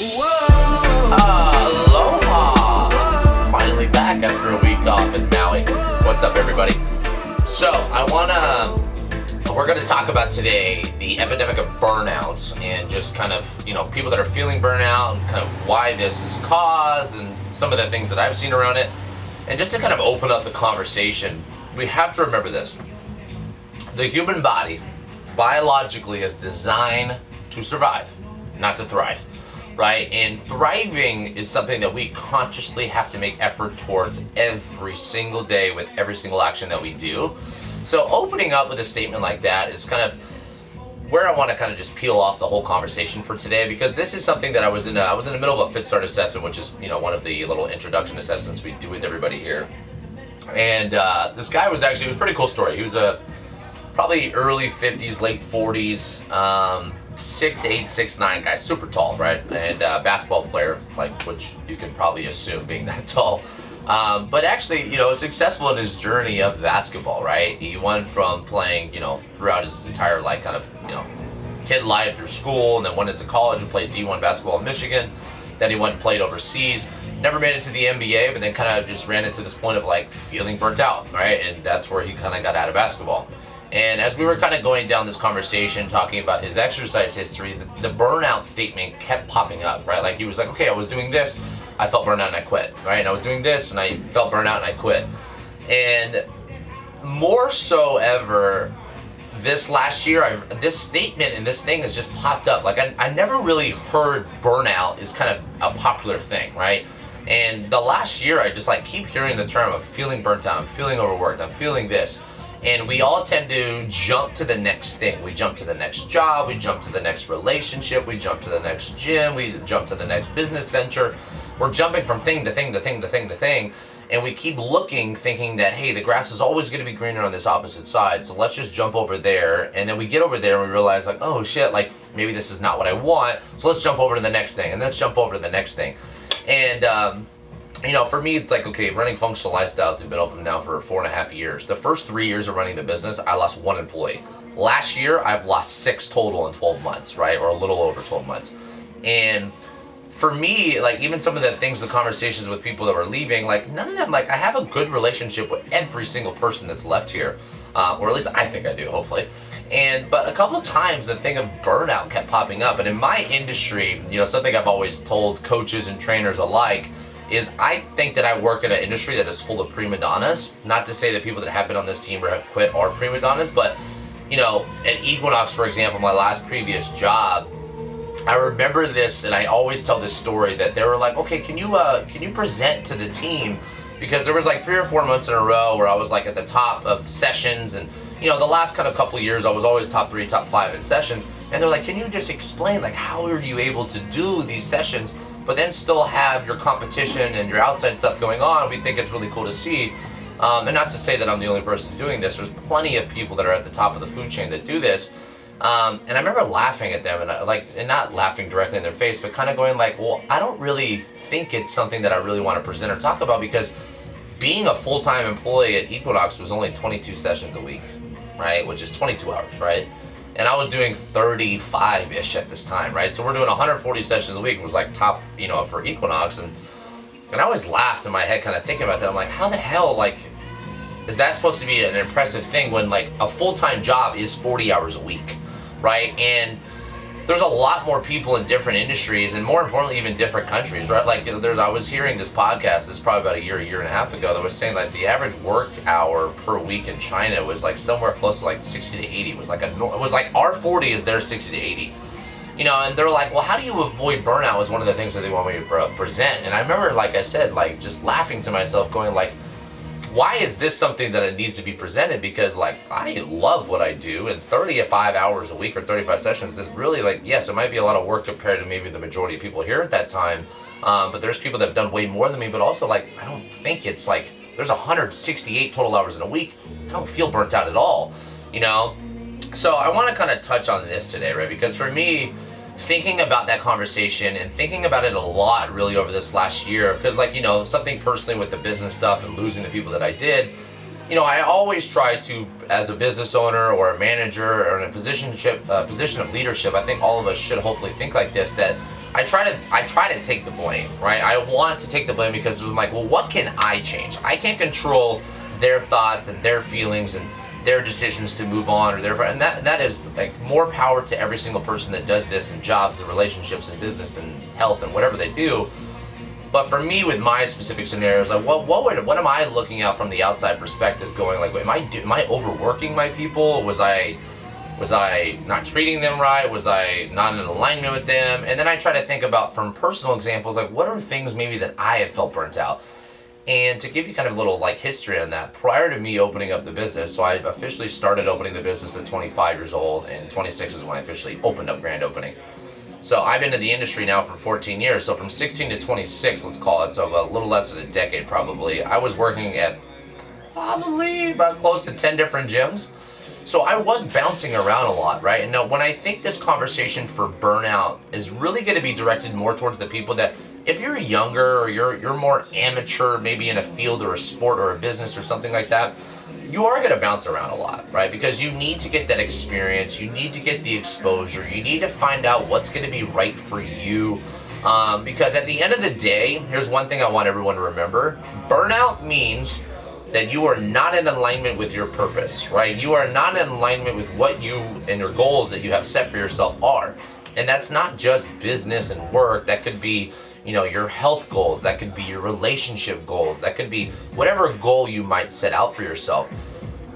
Aloha! Finally back after a week off in Maui. What's up, everybody? So, we're going to talk about today the epidemic of burnout and just kind of, people that are feeling burnout and kind of why this is caused and some of the things that I've seen around it. And just to kind of open up the conversation, we have to remember this. The human body, biologically, is designed to survive, not to thrive, right? And thriving is something that we consciously have to make effort towards every single day with every single action that we do. So opening up with a statement like that is kind of where I want to kind of just peel off the whole conversation for today, because this is something that I was in the middle of a Fit Start assessment, which is, one of the little introduction assessments we do with everybody here. And this guy was it was a pretty cool story. He was probably early 50s, late 40s, 6'8", 6'9" guy, super tall, right? And basketball player, which you can probably assume being that tall. But actually, successful in his journey of basketball, right? He went from playing, throughout his entire life, kind of, kid life through school, and then went into college and played D1 basketball in Michigan. Then he went and played overseas. Never made it to the NBA, but then kind of just ran into this point of feeling burnt out, right? And that's where he kind of got out of basketball. And as we were kind of going down this conversation, talking about his exercise history, the burnout statement kept popping up, right? He was like, okay, I was doing this, I felt burnout and I quit, right? And I was doing this and I felt burnout and I quit. And more so ever, this last year, this statement and this thing has just popped up. I never really heard burnout is kind of a popular thing, right? And the last year, I just keep hearing the term of feeling burnt out, I'm feeling overworked, I'm feeling this. And we all tend to jump to the next thing. We jump to the next job, we jump to the next relationship, we jump to the next gym, we jump to the next business venture. We're jumping from thing to thing to thing to thing to thing. And we keep looking, thinking that, hey, the grass is always going to be greener on this opposite side, so let's just jump over there. And then we get over there and we realize, oh shit, maybe this is not what I want, so let's jump over to the next thing, and let's jump over to the next thing. And for me, it's okay, running Functional Lifestyles, we've been open now for 4.5 years. The first 3 years of running the business, I lost 1 employee. Last year, I've lost 6 total in 12 months, right? Or a little over 12 months. And for me, even some of the things, the conversations with people that were leaving, none of them, I have a good relationship with every single person that's left here. Or at least I think I do, hopefully. But a couple of times the thing of burnout kept popping up. And in my industry, something I've always told coaches and trainers alike is I think that I work in an industry that is full of prima donnas. Not to say that people that have been on this team or have quit are prima donnas, but at Equinox, for example, my last previous job, I remember this, and I always tell this story that they were like, okay, can you present to the team? Because there was 3 or 4 months in a row where I was at the top of sessions, and the last kind of couple of years I was always top 3, top 5 in sessions, and they're like, can you just explain how are you able to do these sessions but then still have your competition and your outside stuff going on? We think it's really cool to see. And not to say that I'm the only person doing this. There's plenty of people that are at the top of the food chain that do this. And I remember laughing at them, and not laughing directly in their face, but kind of going well, I don't really think it's something that I really want to present or talk about, because being a full-time employee at Equinox was only 22 sessions a week, right? Which is 22 hours, right? And I was doing 35-ish at this time, right? So we're doing 140 sessions a week. It was top, for Equinox. And I always laughed in my head kind of thinking about that. I'm like, how the hell, is that supposed to be an impressive thing when a full-time job is 40 hours a week, right? And there's a lot more people in different industries, and more importantly, even different countries, right? I was hearing this podcast, this is probably about a year and a half ago, that was saying the average work hour per week in China was somewhere close to 60 to 80. It was our 40 is their 60 to 80. And they're like, well, how do you avoid burnout was one of the things that they want me to present. And I remember, I said, just laughing to myself, going why is this something that it needs to be presented? Because I love what I do, and 35 hours a week or 35 sessions is really yes, it might be a lot of work compared to maybe the majority of people here at that time, but there's people that have done way more than me. But also I don't think it's there's 168 total hours in a week. I don't feel burnt out at all, So I want to kind of touch on this today, right? Because for me, thinking about that conversation and thinking about it a lot really over this last year, because something personally with the business stuff and losing the people that I did, I always try to, as a business owner or a manager or in a position of leadership, I think all of us should hopefully think like this, that I try to take the blame, right? I want to take the blame because I'm like, well, what can I change? I can't control their thoughts and their feelings and their decisions to move on, and that is like more power to every single person that does this in jobs and relationships and business and health and whatever they do. But for me, with my specific scenarios, like what am I looking at from the outside perspective? Going like, am I overworking my people? Was I not treating them right? Was I not in alignment with them? And then I try to think about from personal examples, like what are things maybe that I have felt burnt out? And to give you kind of a little like history on that, prior to me opening up the business, so I officially started opening the business at 25 years old, and 26 is when I officially opened up grand opening. So I've been in the industry now for 14 years. So from 16 to 26, let's call it, so a little less than a decade probably, I was working at probably about close to 10 different gyms. So I was bouncing around a lot, right? And now when I think this conversation for burnout is really going to be directed more towards the people that, if you're younger or you're more amateur, maybe in a field or a sport or a business or something like that, you are going to bounce around a lot, right? Because you need to get that experience, you need to get the exposure, you need to find out what's going to be right for you. Because at the end of the day, here's one thing I want everyone to remember: burnout means that you are not in alignment with your purpose, right? You are not in alignment with what you and your goals that you have set for yourself are. And that's not just business and work. That could be, your health goals. That could be your relationship goals. That could be whatever goal you might set out for yourself.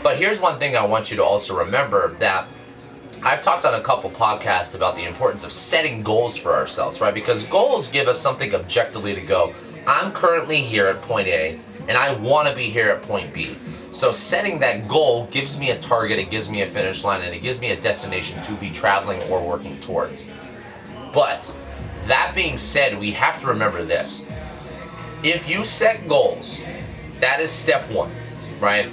But here's one thing I want you to also remember, that I've talked on a couple podcasts about the importance of setting goals for ourselves, right? Because goals give us something objectively to go, I'm currently here at point A, and I want to be here at point B. So setting that goal gives me a target, it gives me a finish line, and it gives me a destination to be traveling or working towards. But that being said, we have to remember this. If you set goals, that is step one, right?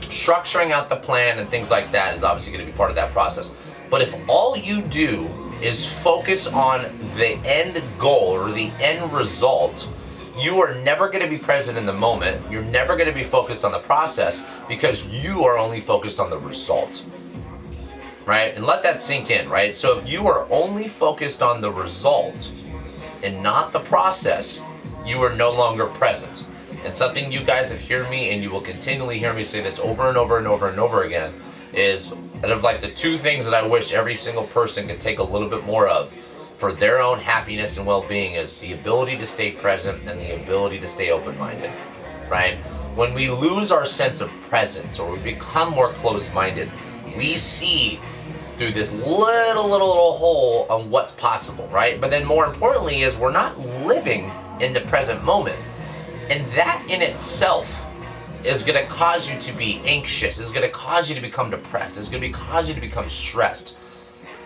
Structuring out the plan and things like that is obviously going to be part of that process. But if all you do is focus on the end goal or the end result, you are never going to be present in the moment. You're never going to be focused on the process because you are only focused on the result, right? And let that sink in, right? So if you are only focused on the result and not the process, you are no longer present. And something you guys have heard me, and you will continually hear me say this over and over and over and over again, is that of like the two things that I wish every single person could take a little bit more of for their own happiness and well-being is the ability to stay present and the ability to stay open-minded, right? When we lose our sense of presence or we become more closed-minded, we see through this little hole on what's possible, right? But then more importantly is we're not living in the present moment. And that in itself is going to cause you to be anxious. It's going to cause you to become depressed. It's going to cause you to become stressed.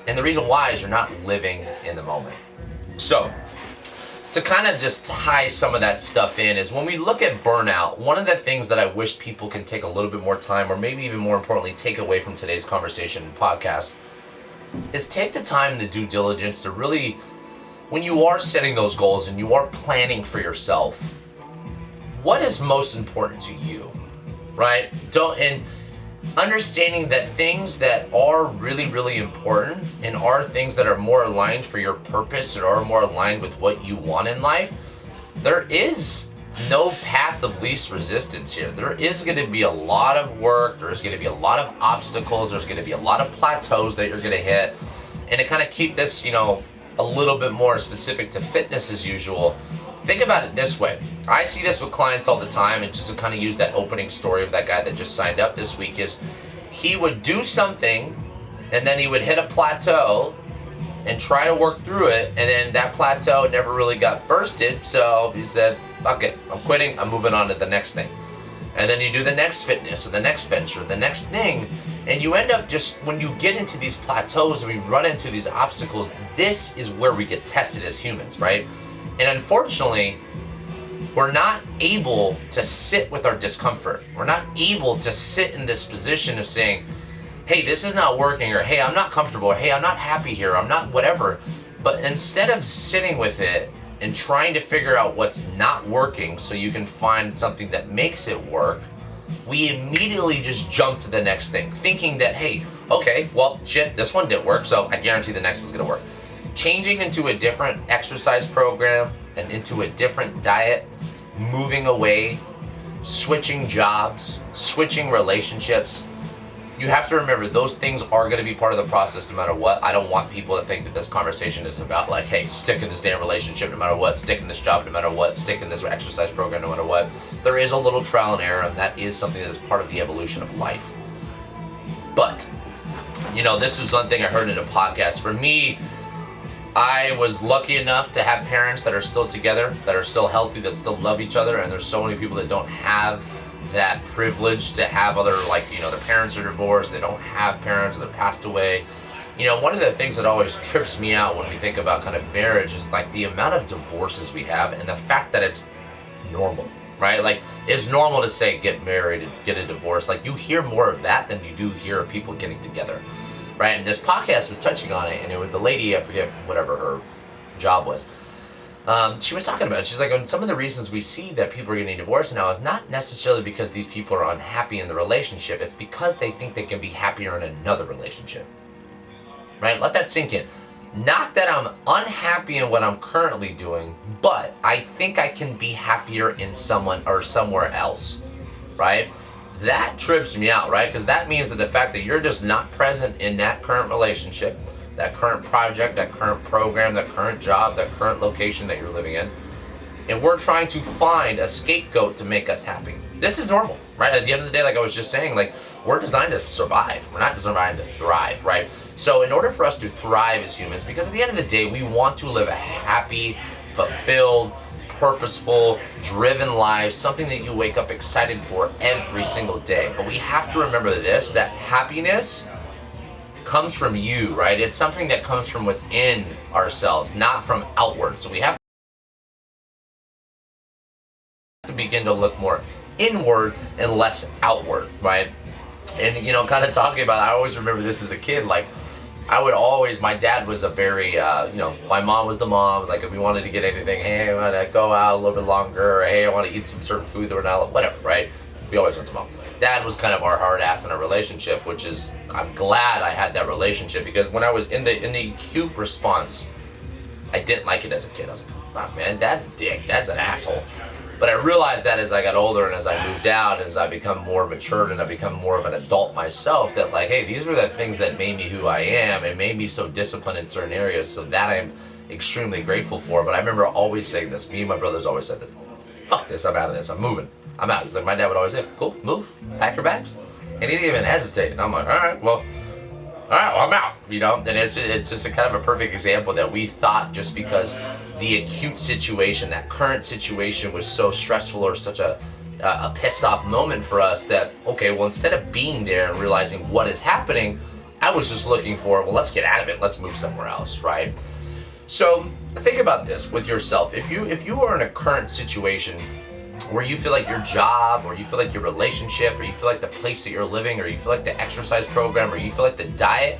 And the reason why is you're not living in the moment. So, to kind of just tie some of that stuff in is when we look at burnout, one of the things that I wish people can take a little bit more time, or maybe even more importantly, take away from today's conversation and podcast, is take the time, the due diligence to really, when you are setting those goals and you are planning for yourself, what is most important to you, right? And understanding that things that are really, really important and are things that are more aligned for your purpose or are more aligned with what you want in life, there is no path of least resistance here. There is going to be a lot of work, there's going to be a lot of obstacles, there's going to be a lot of plateaus that you're going to hit. And to kind of keep this, a little bit more specific to fitness as usual, think about it this way. I see this with clients all the time, and just to kind of use that opening story of that guy that just signed up this week, is he would do something and then he would hit a plateau and try to work through it, and then that plateau never really got bursted, so he said, fuck it, I'm quitting, I'm moving on to the next thing. And then you do the next fitness or the next venture, the next thing, and you end up just, when you get into these plateaus and we run into these obstacles, this is where we get tested as humans, right? And unfortunately, we're not able to sit with our discomfort. We're not able to sit in this position of saying, hey, this is not working, or hey, I'm not comfortable, or hey, I'm not happy here, I'm not whatever. But instead of sitting with it and trying to figure out what's not working so you can find something that makes it work, we immediately just jump to the next thing, thinking that, hey, okay, well, shit, this one didn't work, so I guarantee the next one's gonna work. changing into a different exercise program and into a different diet, moving away, switching jobs, switching relationships, you have to remember those things are going to be part of the process no matter what. I don't want people to think that this conversation is about like, hey, stick in this damn relationship no matter what, stick in this job no matter what, stick in this exercise program no matter what. There is a little trial and error, and that is something that is part of the evolution of life. But, this is one thing I heard in a podcast. For me, I was lucky enough to have parents that are still together, that are still healthy, that still love each other, and there's so many people that don't have that privilege to have other, their parents are divorced, they don't have parents, or they're passed away. One of the things that always trips me out when we think about kind of marriage is like the amount of divorces we have and the fact that it's normal, right? Like, it's normal to say get married and get a divorce. Like, you hear more of that than you do hear of people getting together, right? And this podcast was touching on it, and it was the lady, I forget whatever her job was, she was talking about it. She's like, and some of the reasons we see that people are getting divorced now is not necessarily because these people are unhappy in the relationship. It's because they think they can be happier in another relationship, right? Let that sink in. Not that I'm unhappy in what I'm currently doing, but I think I can be happier in someone or somewhere else, right? That trips me out, right? Because that means that the fact that you're just not present in that current relationship, that current project, that current program, that current job, that current location that you're living in, and we're trying to find a scapegoat to make us happy. This is normal, right? At the end of the day, like I was just saying, like, we're designed to survive. We're not designed to thrive, right? So in order for us to thrive as humans, because at the end of the day, we want to live a happy, fulfilled, purposeful, driven life, something that you wake up excited for every single day. But we have to remember this, that happiness comes from you, right? It's something that comes from within ourselves, not from outward. So we have to begin to look more inward and less outward, right? And kind of talking about, I always remember this as a kid, like I would always, my dad was a very, my mom was the mom, like if we wanted to get anything, hey, I want to go out a little bit longer, or hey, I want to eat some certain food that we're not, whatever, right? We always went to mom. Dad was kind of our hard ass in our relationship, which is, I'm glad I had that relationship, because when I was in the acute response, I didn't like it as a kid. I was like, fuck man, Dad's a dick, Dad's an asshole. But I realized that as I got older and as I moved out, and as I become more matured and I become more of an adult myself, that like, hey, these were the things that made me who I am and made me so disciplined in certain areas, so that I'm extremely grateful for. But I remember always saying this, me and my brothers always said this, fuck this, I'm out of this, I'm moving. I'm out. He's like, my dad would always say, cool, move, pack your bags. And he didn't even hesitate. And I'm like, all right, well, I'm out, And it's just a kind of a perfect example that we thought just because the acute situation, that current situation was so stressful or such a pissed off moment for us that, okay, well, instead of being there and realizing what is happening, I was just looking for, well, let's get out of it. Let's move somewhere else, right? So think about this with yourself. If you are in a current situation where you feel like your job, or you feel like your relationship, or you feel like the place that you're living, or you feel like the exercise program, or you feel like the diet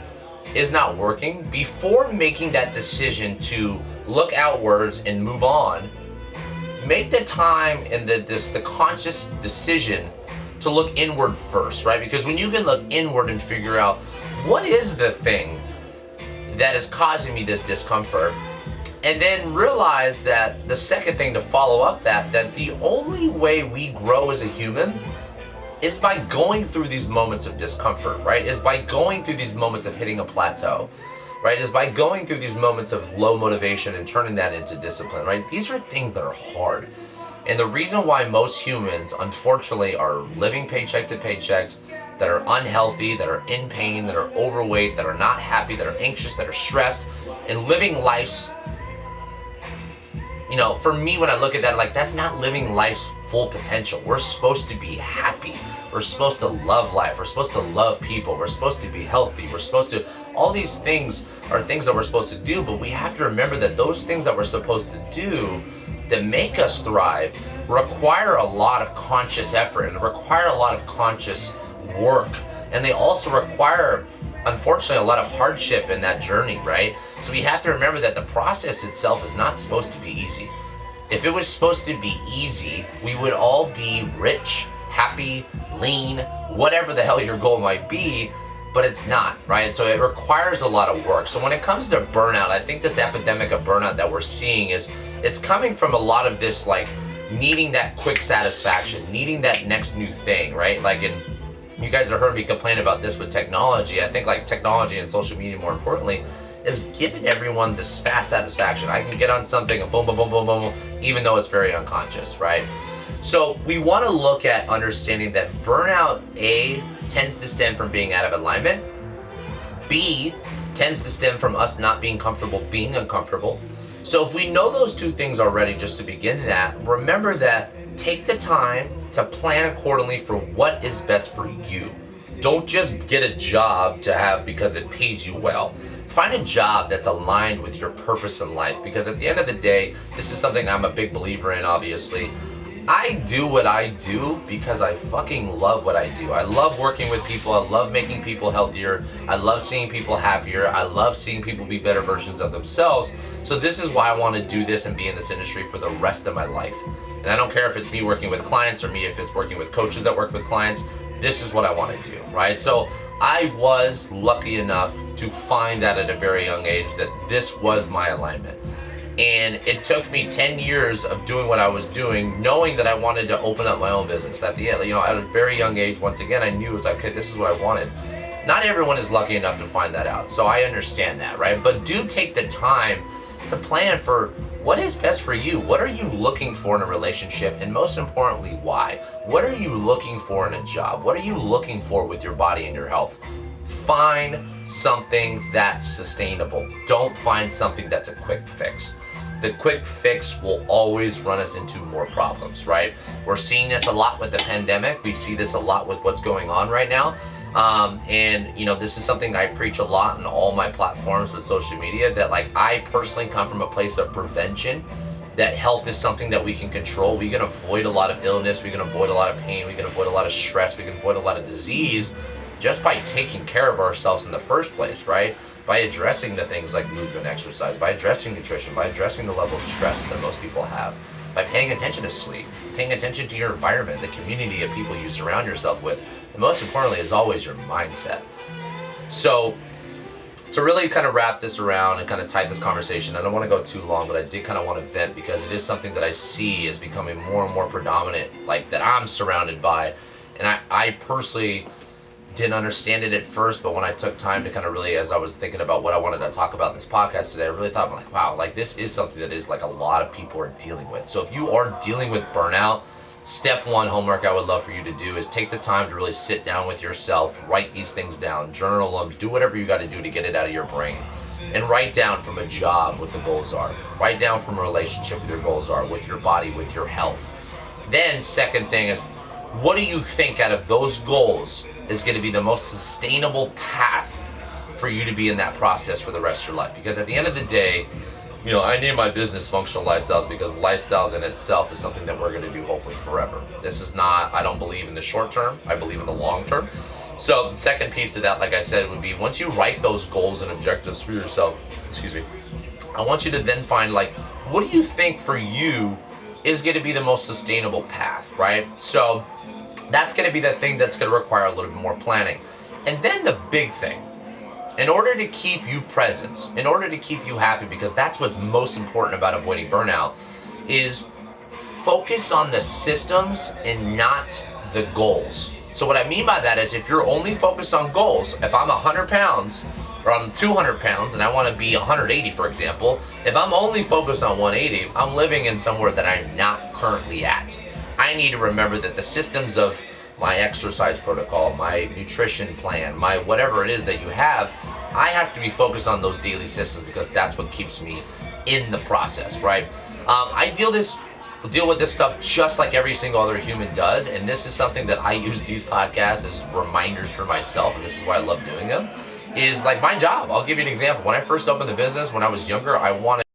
is not working, before making that decision to look outwards and move on, make the time and the conscious decision to look inward first, right? Because when you can look inward and figure out what is the thing that is causing me this discomfort, and then realize that the second thing to follow up that the only way we grow as a human is by going through these moments of discomfort, right? Is by going through these moments of hitting a plateau, right? Is by going through these moments of low motivation and turning that into discipline, right? These are things that are hard. And the reason why most humans, unfortunately, are living paycheck to paycheck, that are unhealthy, that are in pain, that are overweight, that are not happy, that are anxious, that are stressed, and living lives, for me, when I look at that, like, that's not living life's full potential. We're supposed to be happy. We're supposed to love life. We're supposed to love people. We're supposed to be healthy. We're supposed to, all these things are things that we're supposed to do, but we have to remember that those things that we're supposed to do that make us thrive require a lot of conscious effort and require a lot of conscious work. And they also require, unfortunately, a lot of hardship in that journey, right? So we have to remember that the process itself is not supposed to be easy. If it was supposed to be easy, we would all be rich, happy, lean, whatever the hell your goal might be, but it's not, right? So it requires a lot of work. So when it comes to burnout, I think this epidemic of burnout that we're seeing it's coming from a lot of this like needing that quick satisfaction, needing that next new thing, right? Like, and you guys have heard me complain about this with technology. I think like technology and social media, more importantly, is giving everyone this fast satisfaction. I can get on something and boom, boom, boom, boom, boom, even though it's very unconscious, right? So we want to look at understanding that burnout, A, tends to stem from being out of alignment. B, tends to stem from us not being comfortable being uncomfortable. So if we know those two things already, just to begin that, remember that take the time to plan accordingly for what is best for you. Don't just get a job to have because it pays you well. Find a job that's aligned with your purpose in life, because at the end of the day, this is something I'm a big believer in, obviously. I do what I do because I fucking love what I do. I love working with people. I love making people healthier. I love seeing people happier. I love seeing people be better versions of themselves. So this is why I want to do this and be in this industry for the rest of my life. And I don't care if it's me working with clients or me if it's working with coaches that work with clients. This is what I want to do, right? So I was lucky enough to find that at a very young age that this was my alignment. And it took me 10 years of doing what I was doing, knowing that I wanted to open up my own business. At the end, at a very young age, once again, I knew it was like, okay, this is what I wanted. Not everyone is lucky enough to find that out, so I understand that, right? But do take the time to plan for what is best for you. What are you looking for in a relationship? And most importantly, why? What are you looking for in a job? What are you looking for with your body and your health? Find something that's sustainable. Don't find something that's a quick fix. The quick fix will always run us into more problems, right? We're seeing this a lot with the pandemic. We see this a lot with what's going on right now. And this is something I preach a lot on all my platforms with social media, that like I personally come from a place of prevention, that health is something that we can control. We can avoid a lot of illness. We can avoid a lot of pain. We can avoid a lot of stress. We can avoid a lot of disease just by taking care of ourselves in the first place, right? By addressing the things like movement, exercise, by addressing nutrition, by addressing the level of stress that most people have, by paying attention to sleep, paying attention to your environment, the community of people you surround yourself with, and most importantly, is always your mindset. So to really kind of wrap this around and kind of tie this conversation, I don't want to go too long, but I did kind of want to vent because it is something that I see is becoming more and more predominant, like that I'm surrounded by. And I personally didn't understand it at first, but when I took time to kind of really, as I was thinking about what I wanted to talk about in this podcast today, I really thought, like, wow, like this is something that is like a lot of people are dealing with. So if you are dealing with burnout, step one homework I would love for you to do is take the time to really sit down with yourself, write these things down, journal them, do whatever you got to do to get it out of your brain. And write down from a job what the goals are. Write down from a relationship what your goals are, with your body, with your health. Then second thing is, what do you think out of those goals is going to be the most sustainable path for you to be in that process for the rest of your life? Because at the end of the day, I name my business Functional Lifestyles because lifestyles in itself is something that we're going to do hopefully forever. This is not, I don't believe in the short term, I believe in the long term. So the second piece to that, like I said, would be once you write those goals and objectives for yourself, I want you to then find like, what do you think for you is going to be the most sustainable path, right? So that's going to be the thing that's going to require a little bit more planning. And then the big thing, in order to keep you present, in order to keep you happy, because that's what's most important about avoiding burnout, is focus on the systems and not the goals. So what I mean by that is if you're only focused on goals, if I'm 100 pounds or I'm 200 pounds and I want to be 180, for example, if I'm only focused on 180, I'm living in somewhere that I'm not currently at. I need to remember that the systems of my exercise protocol, my nutrition plan, my whatever it is that you have, I have to be focused on those daily systems because that's what keeps me in the process, right? I deal with this stuff just like every single other human does, and this is something that I use these podcasts as reminders for myself, and this is why I love doing them, is like my job. I'll give you an example. When I first opened the business, when I was younger, I wanted